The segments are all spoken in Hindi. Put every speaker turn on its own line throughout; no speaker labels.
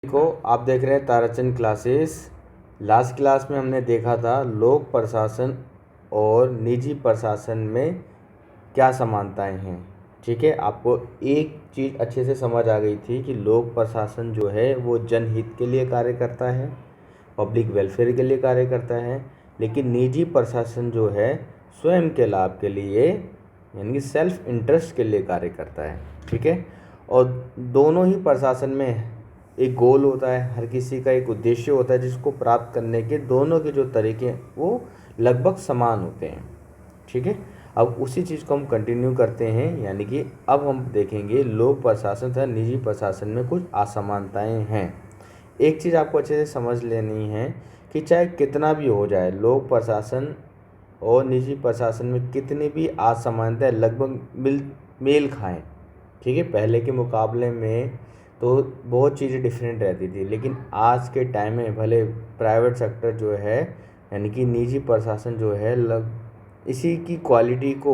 देखो, आप देख रहे हैं ताराचंद क्लासेस। लास्ट क्लास में हमने देखा था लोक प्रशासन और निजी प्रशासन में क्या समानताएं हैं। ठीक है, आपको एक चीज़ अच्छे से समझ आ गई थी कि लोक प्रशासन जो है वो जनहित के लिए कार्य करता है, पब्लिक वेलफेयर के लिए कार्य करता है। लेकिन निजी प्रशासन जो है स्वयं के लाभ के लिए यानी कि सेल्फ इंटरेस्ट के लिए कार्य करता है। ठीक है, और दोनों ही प्रशासन में एक गोल होता है, हर किसी का एक उद्देश्य होता है जिसको प्राप्त करने के दोनों के जो तरीके हैं वो लगभग समान होते हैं। ठीक है, अब उसी चीज़ को हम कंटिन्यू करते हैं, यानी कि अब हम देखेंगे लोक प्रशासन तथा निजी प्रशासन में कुछ असमानताएं हैं। एक चीज़ आपको अच्छे से समझ लेनी है कि चाहे कितना भी हो जाए, लोक प्रशासन और निजी प्रशासन में कितनी भी असमानताएं लगभग मेल खाएं। ठीक है, पहले के मुकाबले में तो बहुत चीज़ें डिफरेंट रहती थी, लेकिन आज के टाइम में भले प्राइवेट सेक्टर जो है यानी कि निजी प्रशासन जो है इसी की क्वालिटी को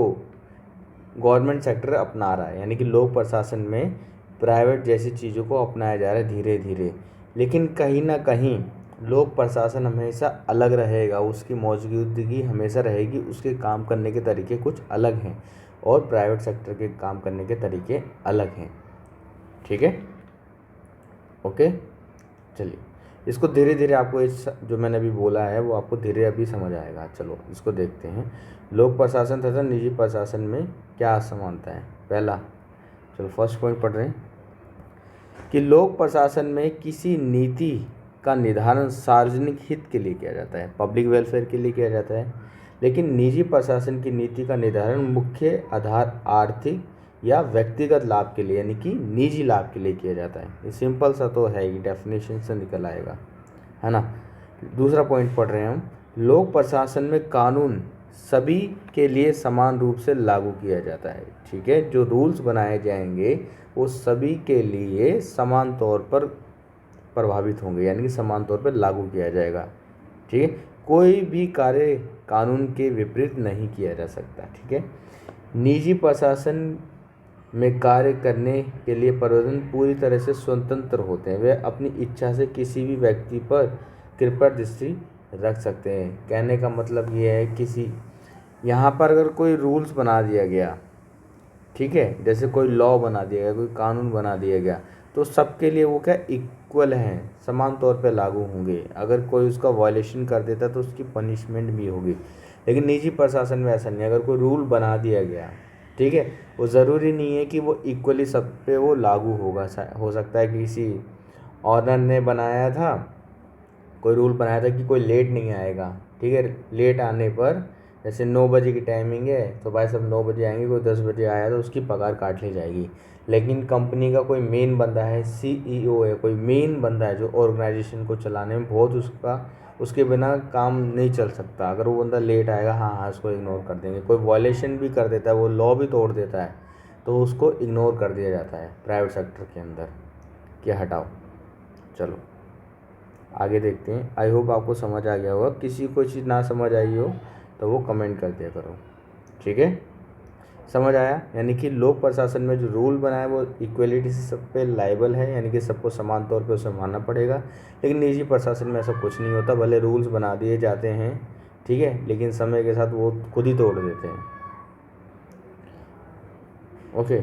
गवर्नमेंट सेक्टर अपना रहा है, यानी कि लोक प्रशासन में प्राइवेट जैसी चीज़ों को अपनाया जा रहा है धीरे धीरे। लेकिन कहीं ना कहीं लोक प्रशासन हमेशा अलग रहेगा, उसकी मौजूदगी हमेशा रहेगी, उसके काम करने के तरीके कुछ अलग हैं और प्राइवेट सेक्टर के काम करने के तरीके अलग हैं। ठीक है, ओके, चलिए इसको धीरे धीरे आपको इस जो मैंने अभी बोला है वो आपको धीरे अभी समझ आएगा। चलो इसको देखते हैं, लोक प्रशासन तथा निजी प्रशासन में क्या असमानता है। पहला, चलो फर्स्ट पॉइंट पढ़ रहे हैं कि लोक प्रशासन में किसी नीति का निर्धारण सार्वजनिक हित के लिए किया जाता है, पब्लिक वेलफेयर के लिए किया जाता है। लेकिन निजी प्रशासन की नीति का निर्धारण मुख्य आधार आर्थिक या व्यक्तिगत लाभ के लिए यानी कि निजी लाभ के लिए किया जाता है। ये सिंपल सा तो है, ये डेफिनेशन से निकल आएगा, है ना। दूसरा पॉइंट पढ़ रहे हैं हम, लोक प्रशासन में कानून सभी के लिए समान रूप से लागू किया जाता है। ठीक है, जो रूल्स बनाए जाएंगे वो सभी के लिए समान तौर पर प्रभावित होंगे, यानी कि समान तौर पर लागू किया जाएगा। ठीक है, कोई भी कार्य कानून के विपरीत नहीं किया जा सकता। ठीक है, निजी प्रशासन में कार्य करने के लिए प्रबंधन पूरी तरह से स्वतंत्र होते हैं, वे अपनी इच्छा से किसी भी व्यक्ति पर कृपा दृष्टि रख सकते हैं। कहने का मतलब ये है यहाँ पर अगर कोई रूल्स बना दिया गया, ठीक है, जैसे कोई लॉ बना दिया गया, कोई कानून बना दिया गया, तो सबके लिए वो क्या इक्वल हैं, समान तौर पे लागू होंगे। अगर कोई उसका वायलेशन कर देता तो उसकी पनिशमेंट भी होगी। लेकिन निजी प्रशासन में ऐसा नहीं, अगर कोई रूल बना दिया गया, ठीक है, वो ज़रूरी नहीं है कि वो इक्वली सब पे वो लागू होगा। हो सकता है कि किसी ऑनर ने बनाया था, कोई रूल बनाया था कि कोई लेट नहीं आएगा, ठीक है, लेट आने पर जैसे 9 बजे की टाइमिंग है तो भाई सब 9 बजे आएंगे, कोई 10 बजे आया तो उसकी पगार काट ली जाएगी। लेकिन कंपनी का कोई मेन बंदा है, सीईओ है, कोई मेन बंदा है जो ऑर्गेनाइजेशन को चलाने में बहुत उसके बिना काम नहीं चल सकता। अगर वो बंदा लेट आएगा, हाँ उसको इग्नोर कर देंगे। कोई वॉयलेशन भी कर देता है, वो लॉ भी तोड़ देता है, तो उसको इग्नोर कर दिया जाता है प्राइवेट सेक्टर के अंदर कि हटाओ। चलो आगे देखते हैं। आई होप आपको समझ आ गया होगा। किसी को चीज़ ना समझ आई हो तो वो कमेंट कर दिया करो। ठीक है, समझ आया। यानी कि लोक प्रशासन में जो रूल बना है वो इक्वलिटी से सब पे लाइबल है, यानी कि सबको समान तौर पे उसे मानना पड़ेगा। लेकिन निजी प्रशासन में ऐसा कुछ नहीं होता, भले रूल्स बना दिए जाते हैं, ठीक है, लेकिन समय के साथ वो खुद ही तोड़ देते हैं। ओके,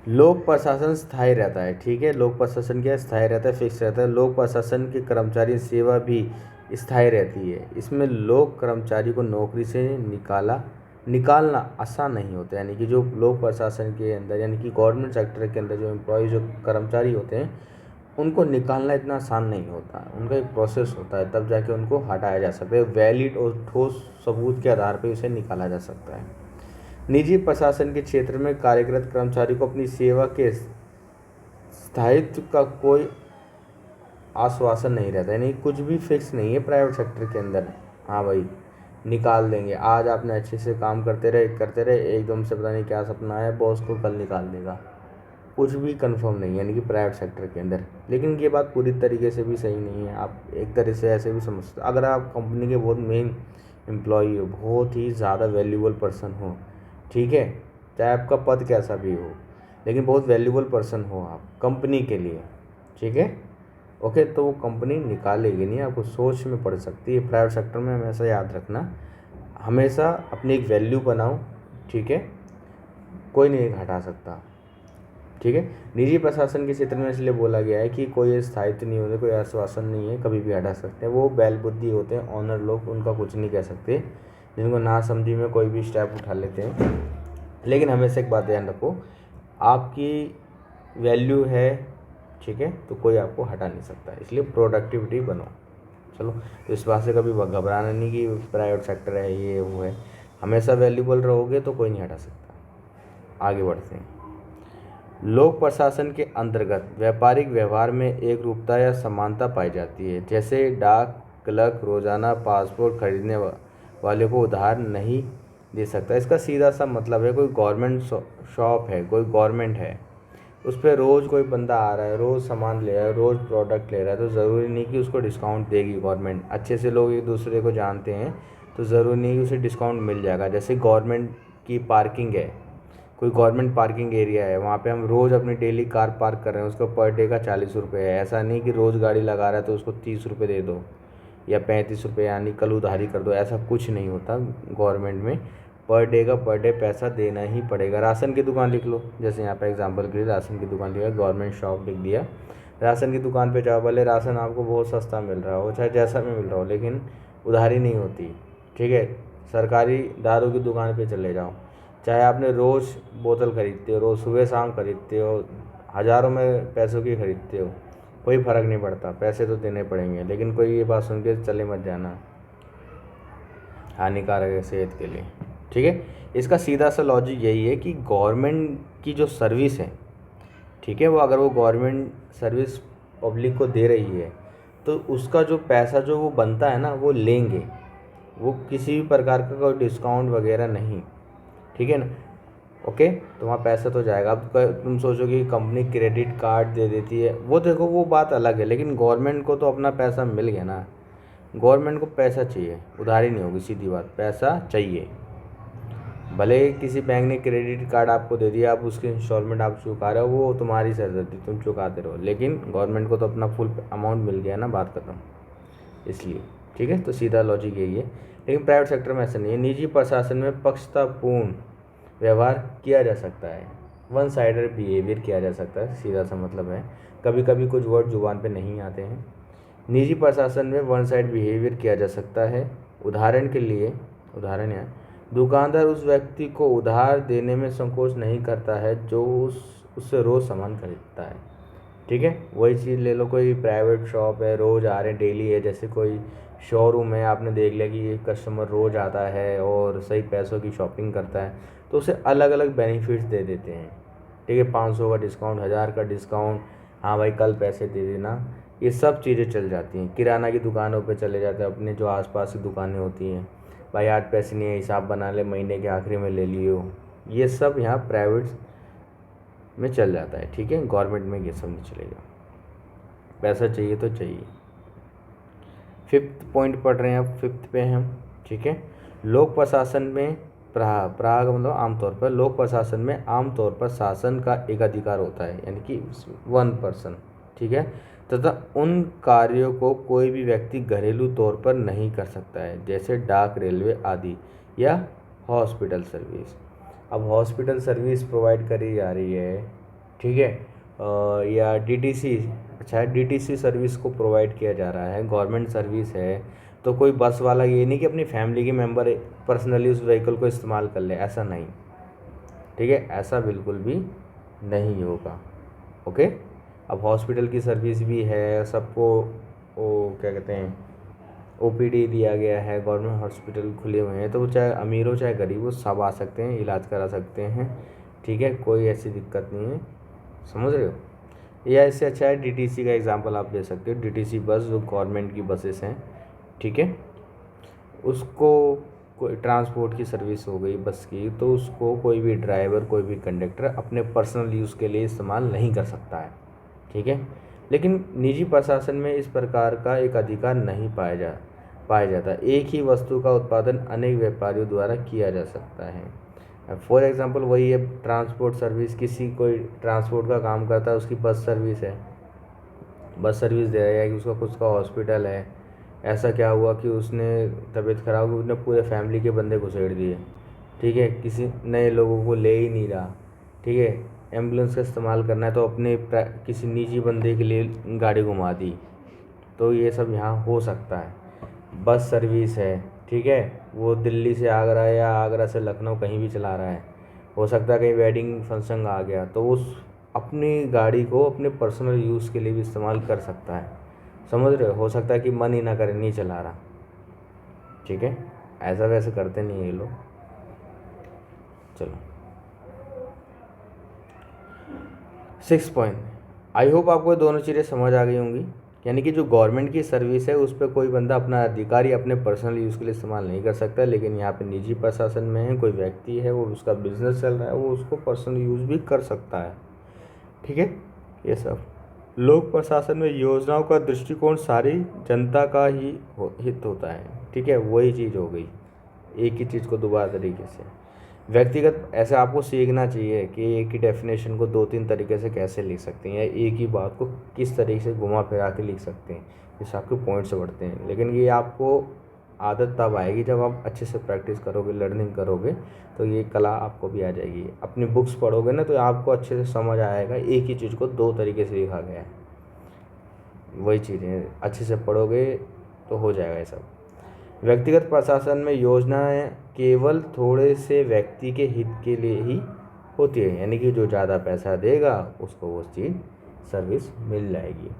लोक प्रशासन स्थायी रहता है। ठीक है, लोक प्रशासन क्या स्थायी रहता है, फिक्स रहता है। लोक प्रशासन के कर्मचारी सेवा भी स्थायी रहती है। इसमें लोक कर्मचारी को नौकरी से निकालना आसान नहीं होता, यानी कि जो लोक प्रशासन के अंदर यानी कि गवर्नमेंट सेक्टर के अंदर जो एम्प्लॉय जो कर्मचारी होते हैं उनको निकालना इतना आसान नहीं होता, उनका एक प्रोसेस होता है, तब जाके उनको हटाया जा सकता है। वैलिड और ठोस सबूत के आधार पर उसे निकाला जा सकता है। निजी प्रशासन के क्षेत्र में कार्यरत कर्मचारी को अपनी सेवा के स्थायित्व का कोई आश्वासन नहीं रहता, यानी कुछ भी फिक्स नहीं है प्राइवेट सेक्टर के अंदर। हाँ भाई निकाल देंगे, आज आपने अच्छे से काम करते रहे, एकदम से पता नहीं क्या सपना है, बॉस को कल निकाल देगा, कुछ भी कंफर्म नहीं है, यानी कि प्राइवेट सेक्टर के अंदर। लेकिन ये बात पूरी तरीके से भी सही नहीं है, आप एक तरह से ऐसे भी समझ सकते। अगर आप कंपनी के बहुत मेन एम्प्लॉई हो, बहुत ही ज़्यादा वैल्यूबल पर्सन हो, ठीक है, चाहे आपका पद कैसा भी हो, लेकिन बहुत वैल्यूबल पर्सन हो आप कंपनी के लिए, ठीक है। ओके, तो वो कंपनी निकालेगी नहीं, आपको सोच में पड़ सकती है। प्राइवेट सेक्टर में हमेशा याद रखना, हमेशा अपनी एक वैल्यू बनाओ, ठीक है, कोई नहीं हटा सकता, ठीक है। निजी प्रशासन के क्षेत्र में इसलिए बोला गया है कि कोई स्थायित्व नहीं होता, कोई आश्वासन नहीं है, कभी भी हटा सकते हैं। वो बैल बुद्धि होते हैं ऑनर लोग, उनका कुछ नहीं कह सकते, जिनको ना समझी में कोई भी स्टेप उठा लेते हैं। लेकिन हमेशा एक बात ध्यान रखो, आपकी वैल्यू है, ठीक है, तो कोई आपको हटा नहीं सकता, इसलिए प्रोडक्टिविटी बनो। चलो, तो इस बात से कभी घबराना नहीं कि प्राइवेट सेक्टर है ये वो है, हमेशा वैल्यूबल रहोगे तो कोई नहीं हटा सकता। आगे बढ़ते हैं। लोक प्रशासन के अंतर्गत व्यापारिक व्यवहार में एक रूपता या समानता पाई जाती है। जैसे डाक क्लर्क रोजाना पासपोर्ट खरीदने वाले को उधार नहीं दे सकता। इसका सीधा सा मतलब है, कोई गवर्नमेंट शॉप है, कोई गवर्नमेंट है, उस पर रोज़ कोई बंदा आ रहा है, रोज़ सामान ले रहा है, रोज़ प्रोडक्ट ले रहा है, तो ज़रूरी नहीं कि उसको डिस्काउंट देगी गवर्नमेंट। अच्छे से लोग एक दूसरे को जानते हैं, तो ज़रूरी नहीं कि उसे डिस्काउंट मिल जाएगा। जैसे गवर्नमेंट की पार्किंग है, कोई गवर्नमेंट पार्किंग एरिया है, वहाँ पे हम रोज़ अपनी डेली कार पार्क कर रहे हैं, उसका पर डे का 40 रुपये है। ऐसा नहीं कि रोज़ गाड़ी लगा रहा है तो उसको 30 रुपये दे दो या 35 रुपये, यानी कल उधारी कर दो, ऐसा कुछ नहीं होता। गवर्नमेंट में पर डे का पर डे पैसा देना ही पड़ेगा। राशन की दुकान लिख लो, जैसे यहाँ पे एग्जांपल के लिए राशन की दुकान लिया, गवर्नमेंट शॉप लिख दिया। राशन की दुकान पे जाओ, भले राशन आपको बहुत सस्ता मिल रहा हो, चाहे जैसा भी मिल रहा हो, लेकिन उधारी नहीं होती, ठीक है। सरकारी दारू की दुकान पे चले जाओ, चाहे आपने रोज़ बोतल खरीदते हो, रोज़ सुबह शाम खरीदते हो, हज़ारों में पैसों की खरीदते हो, कोई फ़र्क नहीं पड़ता, पैसे तो देने पड़ेंगे। लेकिन कोई ये बात सुन के चले मत जाना, हानिकारक है सेहत के लिए, ठीक है। इसका सीधा सा लॉजिक यही है कि गवर्नमेंट की जो सर्विस है, ठीक है, वो अगर वो गवर्नमेंट सर्विस पब्लिक को दे रही है, तो उसका जो पैसा जो वो बनता है ना, वो लेंगे, वो किसी भी प्रकार का कोई डिस्काउंट वगैरह नहीं, ठीक है ना। ओके, तो वहाँ पैसा तो जाएगा। अब तुम सोचो कि कंपनी क्रेडिट कार्ड दे देती है, वो देखो वो बात अलग है, लेकिन गवर्नमेंट को तो अपना पैसा मिल गया ना। गवर्नमेंट को पैसा चाहिए, उधारी नहीं होगी, सीधी बात, पैसा चाहिए। भले किसी बैंक ने क्रेडिट कार्ड आपको दे दिया, आप उसके इंस्टॉलमेंट आप चुका रहे हो, वो तुम्हारी सरदर्दी, तुम चुकाते रहो, लेकिन गवर्नमेंट को तो अपना फुल अमाउंट मिल गया ना, बात खत्म। इसलिए, ठीक है, तो सीधा लॉजिक यही है। लेकिन प्राइवेट सेक्टर में ऐसा नहीं है। निजी प्रशासन में पक्षतापूर्ण व्यवहार किया जा सकता है, वन साइडेड बिहेवियर किया जा सकता है, सीधा सा मतलब है। कभी कभी कुछ वर्ड जुबान पे नहीं आते हैं। निजी प्रशासन में वन साइड बिहेवियर किया जा सकता है। उदाहरण के लिए, उदाहरण है, दुकानदार उस व्यक्ति को उधार देने में संकोच नहीं करता है जो उससे रोज़ सामान खरीदता है, ठीक है। वही चीज़ ले लो, कोई प्राइवेट शॉप है, रोज़ आ रहे हैं, डेली है, जैसे कोई शोरूम है, आपने देख लिया कि ये कस्टमर रोज़ आता है और सही पैसों की शॉपिंग करता है, तो उसे अलग अलग बेनिफिट्स दे देते हैं, ठीक है। 500 का डिस्काउंट, 1000 का डिस्काउंट, हाँ भाई कल पैसे दे देना, ये सब चीज़ें चल जाती हैं। किराना की दुकानों पे चले जाते हैं, अपने जो आसपास की दुकानें होती हैं, भाई आज पैसे नहीं है, हिसाब बना ले, महीने के आखिरी में ले लियो, ये सब यहाँ प्राइवेट में चल जाता है, ठीक है। गवर्नमेंट में ये सब नहीं चलेगा, पैसा चाहिए तो चाहिए। 5th पॉइंट पढ़ रहे हैं, अब 5th पे हम, ठीक है। लोक प्रशासन में प्राग का मतलब आमतौर पर, लोक प्रशासन में आमतौर पर शासन का एक अधिकार होता है, यानी कि 1 पर्सन, ठीक है, तथा उन कार्यों को कोई भी व्यक्ति घरेलू तौर पर नहीं कर सकता है, जैसे डाक, रेलवे आदि, या हॉस्पिटल सर्विस। अब हॉस्पिटल सर्विस प्रोवाइड करी जा रही है, ठीक है, या डीटीसी, अच्छा है, डीटीसी सर्विस को प्रोवाइड किया जा रहा है, गवर्नमेंट सर्विस है, तो कोई बस वाला ये नहीं कि अपनी फैमिली के मेंबर पर्सनली उस व्हीकल को इस्तेमाल कर ले, ऐसा नहीं, ठीक है, ऐसा बिल्कुल भी नहीं होगा। ओके, अब हॉस्पिटल की सर्विस भी है, सबको वो क्या कहते हैं, ओपीडी दिया गया है, गवर्नमेंट हॉस्पिटल खुले हुए हैं, तो वो चाहे अमीर हो चाहे गरीब हो, सब आ सकते हैं, इलाज करा सकते हैं, ठीक है, कोई ऐसी दिक्कत नहीं है, समझ रहे हो। या इससे अच्छा है डीटीसी का एग्जांपल आप दे सकते हो। डीटीसी बस जो गवर्नमेंट की बसेस हैं, ठीक है, उसको कोई ट्रांसपोर्ट की सर्विस हो गई बस की, तो उसको कोई भी ड्राइवर, कोई भी कंडक्टर अपने पर्सनल यूज़ के लिए इस्तेमाल नहीं कर सकता है, ठीक है। लेकिन निजी प्रशासन में इस प्रकार का एक अधिकार नहीं पाया जाता। एक ही वस्तु का उत्पादन अनेक व्यापारियों द्वारा किया जा सकता है। फॉर एग्जांपल वही है ट्रांसपोर्ट सर्विस, किसी कोई ट्रांसपोर्ट का काम करता है, उसकी बस सर्विस है, बस सर्विस दे रहा है, या कि उसका खुद का हॉस्पिटल है। ऐसा क्या हुआ कि उसने तबीयत खराब हुई, उसने पूरे फैमिली के बंदे घुसेड़ दिए, ठीक है, किसी नए लोगों को ले ही नहीं रहा, ठीक है, एम्बुलेंस का इस्तेमाल करना है तो अपने किसी निजी बंदे के लिए गाड़ी घुमा दी, तो ये सब यहाँ हो सकता है। बस सर्विस है, ठीक है, वो दिल्ली से आगरा या आगरा से लखनऊ कहीं भी चला रहा है, हो सकता है कहीं वेडिंग फंक्शन आ गया तो उस अपनी गाड़ी को अपने पर्सनल यूज़ के लिए भी इस्तेमाल कर सकता है, समझ रहे हो सकता है कि मन ही ना करे, नहीं चला रहा, ठीक है, ऐसा वैसे करते नहीं है ये लोग। चलो 6 पॉइंट, आई होप आपको ये दोनों चीज़ें समझ आ गई होंगी। यानी कि जो गवर्नमेंट की सर्विस है उस पर कोई बंदा अपना अधिकारी अपने पर्सनल यूज़ के लिए इस्तेमाल नहीं कर सकता, लेकिन यहाँ पे निजी प्रशासन में है, कोई व्यक्ति है, वो उसका बिजनेस चल रहा है, वो उसको पर्सनल यूज़ भी कर सकता है, ठीक है। ये सब लोक प्रशासन में योजनाओं का दृष्टिकोण सारी जनता का ही हित होता है, ठीक है, वही चीज़ हो गई, एक ही चीज़ को दोबारा तरीके से व्यक्तिगत ऐसे आपको सीखना चाहिए कि एक ही डेफिनेशन को 2-3 तरीके से कैसे लिख सकते हैं, या एक ही बात को किस तरीके से घुमा फिरा के लिख सकते हैं, जिससे आपके पॉइंट्स बढ़ते हैं। लेकिन ये आपको आदत तब आएगी जब आप अच्छे से प्रैक्टिस करोगे, लर्निंग करोगे, तो ये कला आपको भी आ जाएगी। अपनी बुक्स पढ़ोगे ना तो आपको अच्छे से समझ आएगा एक ही चीज़ को 2 तरीके से लिखा गया है, वही चीज़ें अच्छे से पढ़ोगे तो हो जाएगा ये सब। व्यक्तिगत प्रशासन में योजनाएं केवल थोड़े से व्यक्ति के हित के लिए ही होती है, यानी कि जो ज़्यादा पैसा देगा उसको वो चीज़ सर्विस मिल जाएगी।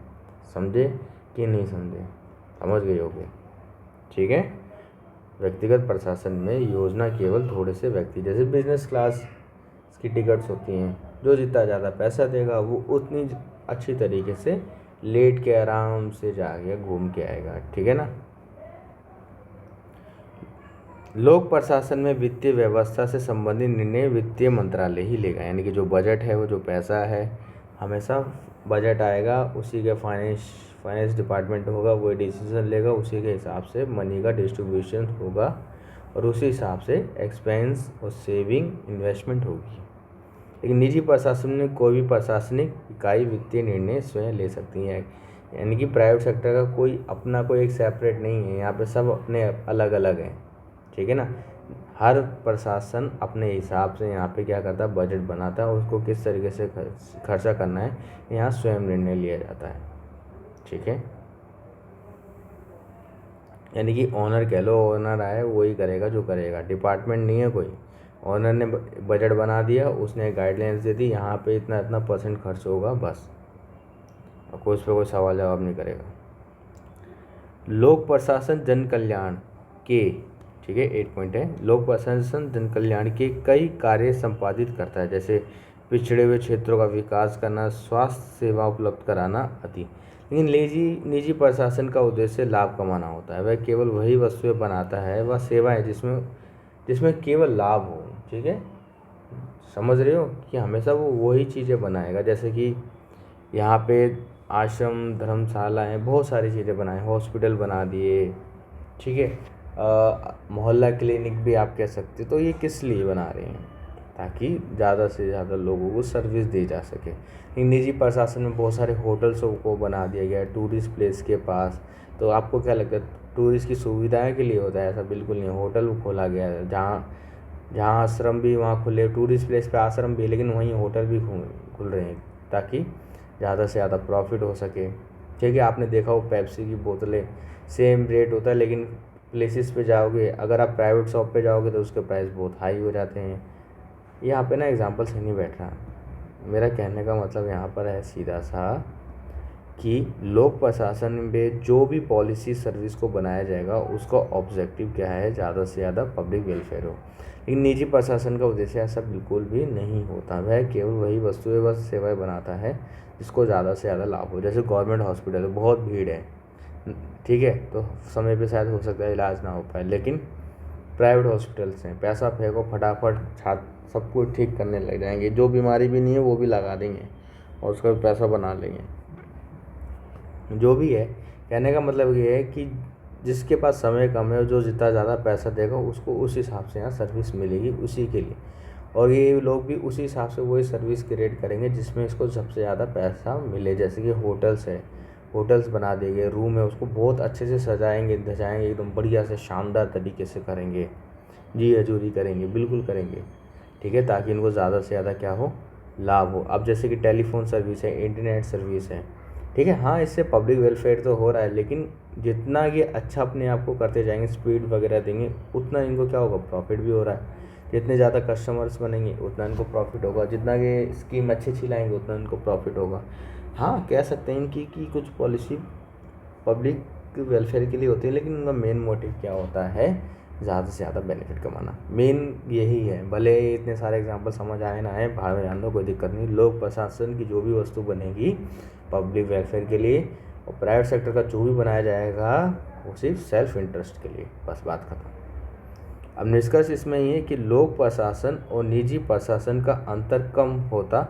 समझे कि नहीं समझे? समझ गए होगे, ठीक है। व्यक्तिगत प्रशासन में योजना केवल थोड़े से व्यक्ति, जैसे बिजनेस क्लास की टिकट्स होती हैं, जो जितना ज़्यादा पैसा देगा वो उतनी अच्छी तरीके से लेट के आराम से जाके घूम के आएगा, ठीक है ना। लोक प्रशासन में वित्तीय व्यवस्था से संबंधित निर्णय वित्तीय मंत्रालय ही लेगा, यानी कि जो बजट है, वो जो पैसा है, हमेशा बजट आएगा उसी के फाइनेंस डिपार्टमेंट होगा, वो डिसीजन लेगा, उसी के हिसाब से मनी का डिस्ट्रीब्यूशन होगा और उसी हिसाब से एक्सपेंस और सेविंग इन्वेस्टमेंट होगी। लेकिन निजी प्रशासन में कोई भी प्रशासनिक इकाई वित्तीय निर्णय स्वयं ले सकती है, यानी कि प्राइवेट सेक्टर का कोई अपना कोई एक सेपरेट नहीं है, यहाँ पे सब अपने अलग अलग हैं, ठीक है ना। हर प्रशासन अपने हिसाब से यहाँ पे क्या करता है, बजट बनाता है, उसको किस तरीके से खर्चा करना है यहाँ स्वयं निर्णय लिया जाता है, ठीक है। यानी कि ऑनर कह लो, ऑनर आए वही करेगा जो करेगा, डिपार्टमेंट नहीं है कोई, ऑनर ने बजट बना दिया, उसने गाइडलाइंस दे दी, यहाँ पे इतना इतना % खर्च होगा बस, और कोई उस पर कोई सवाल जवाब नहीं करेगा। लोक प्रशासन जन कल्याण के, ठीक है, 8 पॉइंट है, लोक प्रशासन जन कल्याण के कई कार्य संपादित करता है, जैसे पिछड़े हुए क्षेत्रों का विकास करना, स्वास्थ्य सेवा उपलब्ध कराना आदि। लेकिन निजी प्रशासन का उद्देश्य लाभ कमाना होता है, वह केवल वही वस्तुएं बनाता है, वह सेवाएं जिसमें केवल लाभ हो, ठीक है, समझ रहे हो कि हमेशा वो वही चीज़ें बनाएगा। जैसे कि यहाँ पे आश्रम, धर्मशालाएँ, बहुत सारी चीज़ें बनाए, हॉस्पिटल बना दिए, ठीक है, मोहल्ला क्लिनिक भी आप कह सकते हो। तो ये किस लिए बना रहे हैं, ताकि ज़्यादा से ज़्यादा लोगों को सर्विस दी जा सके। निजी प्रशासन में बहुत सारे होटल्स को बना दिया गया है टूरिस्ट प्लेस के पास। तो आपको क्या लगता है टूरिस्ट की सुविधाएं के लिए होता है? ऐसा बिल्कुल नहीं, होटल खोला गया है, जहाँ आश्रम भी वहाँ खुले, टूरिस्ट प्लेस पे आश्रम भी, लेकिन वहीं होटल भी खुल रहे हैं ताकि ज़्यादा से ज़्यादा प्रॉफिट हो सके, ठीक है। आपने देखा हो पेप्सी की बोतलें सेम रेट होता है, लेकिन प्लेसेस पे जाओगे, अगर आप प्राइवेट शॉप पे जाओगे तो उसके प्राइस बहुत हाई हो जाते हैं। यहाँ पे ना एग्जांपल से नहीं बैठ रहा, मेरा कहने का मतलब यहाँ पर है सीधा सा कि लोक प्रशासन में जो भी पॉलिसी सर्विस को बनाया जाएगा उसका ऑब्जेक्टिव क्या है, ज़्यादा से ज़्यादा पब्लिक वेलफेयर हो। लेकिन निजी प्रशासन का उद्देश्य ऐसा बिल्कुल भी नहीं होता, वह केवल वही वस्तुएं व सेवाएं बनाता है जिसको ज़्यादा से ज़्यादा लाभ हो। जैसे गवर्नमेंट हॉस्पिटल है, बहुत भीड़ है, ठीक है, तो समय पे शायद हो सकता है इलाज ना हो पाए, लेकिन प्राइवेट हॉस्पिटल्स हैं, पैसा फेंको फटाफट सब कुछ ठीक करने लग जाएंगे, जो बीमारी भी नहीं है वो भी लगा देंगे और उसका भी पैसा बना लेंगे। जो भी है, कहने का मतलब ये है कि जिसके पास समय कम है, जो जितना ज़्यादा पैसा देगा उसको उस हिसाब से यहाँ सर्विस मिलेगी उसी के लिए, और ये लोग भी उसी हिसाब से वही सर्विस क्रिएट करेंगे जिसमें इसको सबसे ज़्यादा पैसा मिले। जैसे कि होटल्स है, होटल्स बना देंगे, रूम है उसको बहुत अच्छे से सजाएंगे धजाएंगे, एकदम बढ़िया से शानदार तरीके से करेंगे, जी हजूरी करेंगे, बिल्कुल करेंगे, ठीक है, ताकि इनको ज़्यादा से ज़्यादा क्या हो, लाभ हो। अब जैसे कि टेलीफोन सर्विस है, इंटरनेट सर्विस है, ठीक है, हाँ इससे पब्लिक वेलफेयर तो हो रहा है, लेकिन जितना ये अच्छा अपने आप को करते जाएंगे, स्पीड वगैरह देंगे, उतना इनको क्या होगा, प्रॉफिट भी हो रहा है। जितने ज़्यादा कस्टमर्स बनेंगे उतना इनको प्रॉफिट होगा, जितना ये स्कीम अच्छी अच्छी लाएंगे उतना इनको प्रॉफिट होगा। हाँ कह सकते हैं इनकी कि कुछ पॉलिसी पब्लिक वेलफेयर के लिए होती है, लेकिन उनका मेन मोटिव क्या होता है, ज़्यादा से ज़्यादा बेनिफिट कमाना, मेन यही है। भले इतने सारे एग्जांपल समझ आए ना आए, भाड़ में जान दो, कोई दिक्कत नहीं। लोक प्रशासन की जो भी वस्तु बनेगी पब्लिक वेलफेयर के लिए, और प्राइवेट सेक्टर का जो भी बनाया जाएगा वो सिर्फ सेल्फ इंटरेस्ट के लिए, बस बात खत्म। अब निष्कर्ष इसमें ये है कि लोक प्रशासन और निजी प्रशासन का अंतर कम होता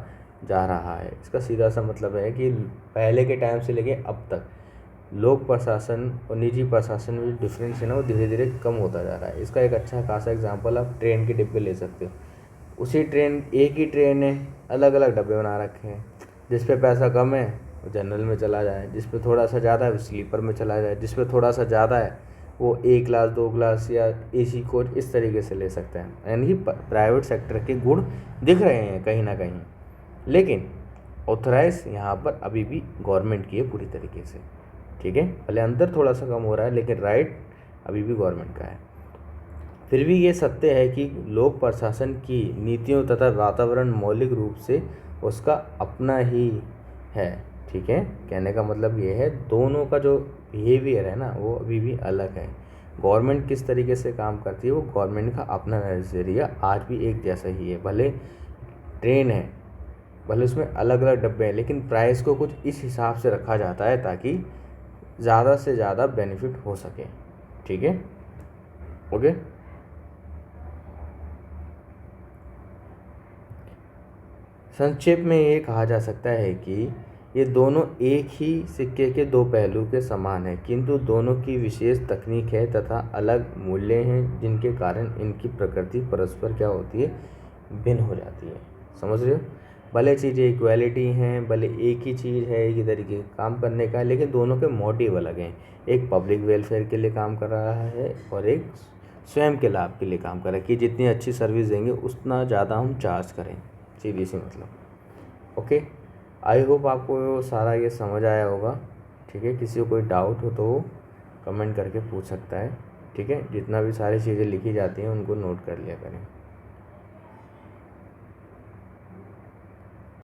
जा रहा है। इसका सीधा सा मतलब है कि पहले के टाइम से लेके अब तक लोक प्रशासन और निजी प्रशासन में जो डिफरेंस है ना, वो धीरे धीरे कम होता जा रहा है। इसका एक अच्छा खासा एग्जांपल आप ट्रेन के डिब्बे ले सकते हो। उसी ट्रेन, एक ही ट्रेन है, अलग अलग डब्बे बना रखे हैं। जिस पे पैसा कम है वो जनरल में चला जाए, जिस पे थोड़ा सा ज़्यादा है वो स्लीपर में चला जाए, जिस पे थोड़ा सा ज़्यादा है वो ए क्लास, 2 क्लास या एसी कोच इस तरीके से ले सकते हैं। यानी कि प्राइवेट सेक्टर के गुण दिख रहे हैं कहीं ना कहीं, लेकिन ऑथराइज यहाँ पर अभी भी गवर्नमेंट की है पूरी तरीके से, ठीक है। भले अंतर थोड़ा सा कम हो रहा है, लेकिन राइट अभी भी गवर्नमेंट का है। फिर भी ये सत्य है कि लोक प्रशासन की नीतियों तथा वातावरण मौलिक रूप से उसका अपना ही है, ठीक है। कहने का मतलब ये है, दोनों का जो बिहेवियर है ना वो अभी भी अलग है। गवर्नमेंट किस तरीके से काम करती है वो गवर्नमेंट का अपना नज़रिया आज भी एक जैसा ही है। भले ट्रेन है, भले उसमें अलग अलग डब्बे हैं, लेकिन प्राइस को कुछ इस हिसाब से रखा जाता है ताकि ज़्यादा से ज़्यादा बेनिफिट हो सके, ठीक है, ओके। संक्षेप में ये कहा जा सकता है कि ये दोनों एक ही सिक्के के दो पहलू के समान हैं, किंतु दोनों की विशेष तकनीक है तथा अलग मूल्य हैं, जिनके कारण इनकी प्रकृति परस्पर क्या होती है, भिन्न हो जाती है। समझ रहे हो? भले चीज़ें इक्वालिटी हैं, भले एक ही चीज़ है, एक ही तरीके काम करने का है, लेकिन दोनों के मोटिव अलग हैं। एक पब्लिक वेलफेयर के लिए काम कर रहा है और एक स्वयं के लाभ के लिए काम कर रहा है कि जितनी अच्छी सर्विस देंगे उतना ज़्यादा हम चार्ज करें, सीधी सी मतलब। ओके, आई होप आपको सारा ये समझ आया होगा, ठीक है। किसी को कोई डाउट हो तो वो कमेंट करके पूछ सकता है, ठीक है। जितना भी सारी चीज़ें लिखी जाती हैं उनको नोट कर लिया करें।